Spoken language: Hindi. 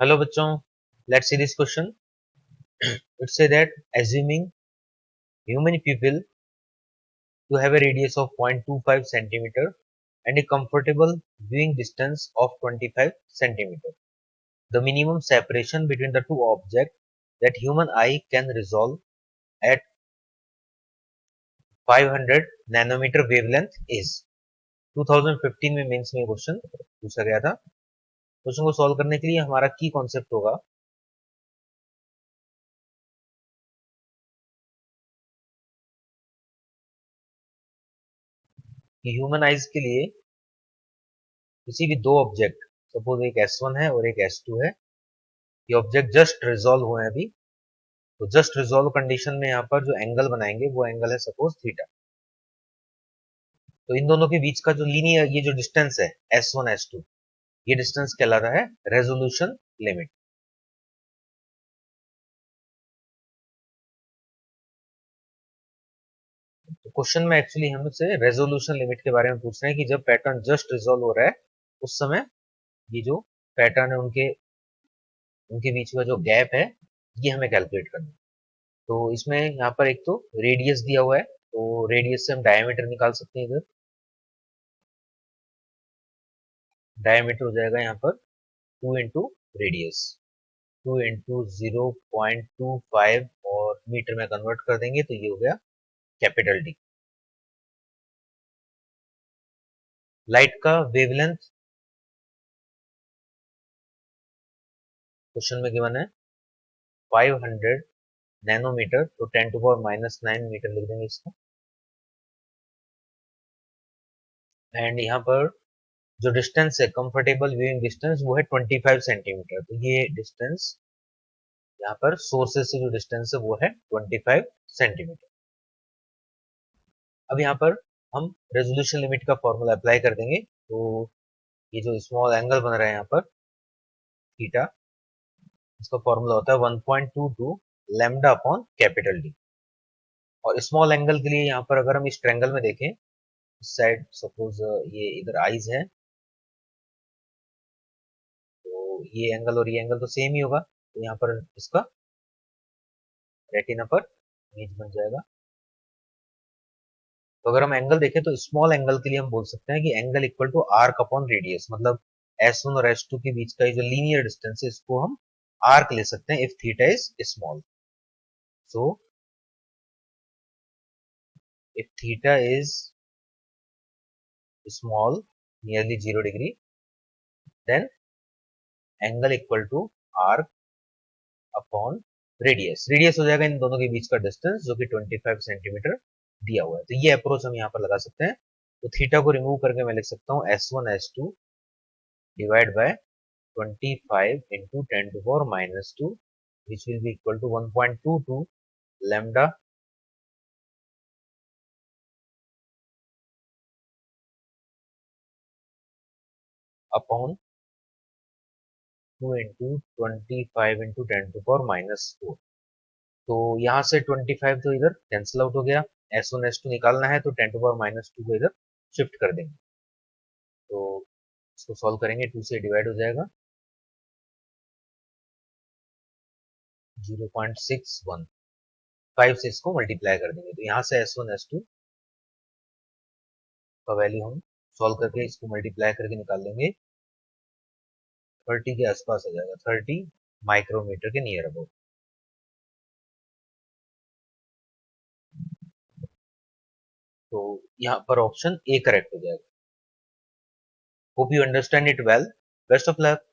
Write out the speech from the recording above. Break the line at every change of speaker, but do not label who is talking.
Hello bachon, let's see this question. It say that assuming human people to have a radius of 0.25 centimeter and a comfortable viewing distance of 25 centimeter, the minimum separation between the two objects that human eye can resolve at 500 nanometer wavelength is 2015 में मेंस में क्वेश्चन पूछा गया था। क्वेश्चन को सॉल्व करने के लिए हमारा की कॉन्सेप्ट होगा कि ह्यूमन आइज के लिए किसी भी दो ऑब्जेक्ट, सपोज एक S1 है और एक S2 है, ये ऑब्जेक्ट जस्ट रिजॉल्व हुए हैं अभी। तो जस्ट रिजॉल्व कंडीशन में यहाँ पर जो एंगल बनाएंगे वो एंगल है सपोज थीटा। तो इन दोनों के बीच का जो लीनियर ये जो डिस्टेंस है S1 S2, ये डिस्टेंस कहलाता है रेजोल्यूशन लिमिट। तो क्वेश्चन में एक्चुअली हमसे रेजोल्यूशन लिमिट के बारे में पूछ रहे हैं कि जब पैटर्न जस्ट रिजॉल्व हो रहा है उस समय ये जो पैटर्न है उनके उनके बीच का जो गैप है ये हमें कैलकुलेट करना है। तो इसमें यहाँ पर एक तो रेडियस दिया हुआ है, तो रेडियस से हम डायमीटर निकाल सकते हैं। इधर डायमीटर हो जाएगा यहाँ पर 2 इंटू रेडियस, 2 इंटू 0.25 और मीटर में कन्वर्ट कर देंगे तो ये हो गया कैपिटल डी। लाइट का वेवलेंथ क्वेश्चन में गिवन है 500 नैनोमीटर, तो 10 टू पावर -9 मीटर लिख देंगे इसको। एंड यहाँ पर जो डिस्टेंस है कंफर्टेबल व्यूइंग डिस्टेंस वो है 25 सेंटीमीटर। तो ये डिस्टेंस यहाँ पर सोर्सेस से जो डिस्टेंस है वो है 25 सेंटीमीटर। अब यहाँ पर हम रेजोल्यूशन लिमिट का फॉर्मूला अप्लाई कर देंगे। तो ये जो स्मॉल एंगल बन रहा है यहाँ पर थीटा, इसका फॉर्मूला होता है 1.22 लैम्डा अपॉन कैपिटल डी। और स्मॉल एंगल के लिए यहाँ पर अगर हम इस ट्रायंगल में देखें, इस साइड सपोज ये इधर आईज है, तो ये एंगल और ये एंगल तो सेम ही होगा, तो यहाँ पर इसका रेटिना पर इमेज बन जाएगा। तो अगर हम एंगल देखें तो स्मॉल एंगल के लिए हम बोल सकते हैं कि angle equal to arc upon radius, मतलब S1 और S2 के बीच का ये जो लीनियर डिस्टेंस है इसको हम आर्क ले सकते हैं if theta is small. So if theta is small nearly 0 degree, then angle equal to arc upon radius. Radius हो जाएगा इन दोनों के बीच का डिस्टेंस जो कि 25 सेंटीमीटर दिया हुआ है। तो ये अप्रोच हम यहाँ पर लगा सकते हैं। तो थीटा को रिमूव करके मैं लिख सकता हूँ S1 S2 divide by 25 into 10 to the power -2, which will be equal to 1.22 lambda upon 2 into 25 into 10 to the power -4। तो यहाँ से 25 तो इधर कैंसिल आउट हो गया, S1 S2 निकालना है तो 10 to the power -2 को इधर शिफ्ट कर देंगे। तो इसको सॉल्व करेंगे, 2 से डिवाइड हो जाएगा 0.61, 5 से इसको मल्टीप्लाई कर देंगे। तो यहाँ से S1 S2 का वैल्यू हम सॉल्व करके इसको मल्टीप्लाई करके निकाल देंगे, 30 के आसपास आ जाएगा, 30 माइक्रोमीटर के नियर अबाउट। तो यहाँ पर ऑप्शन ए करेक्ट हो जाएगा। Hope you understand it well. Best of luck.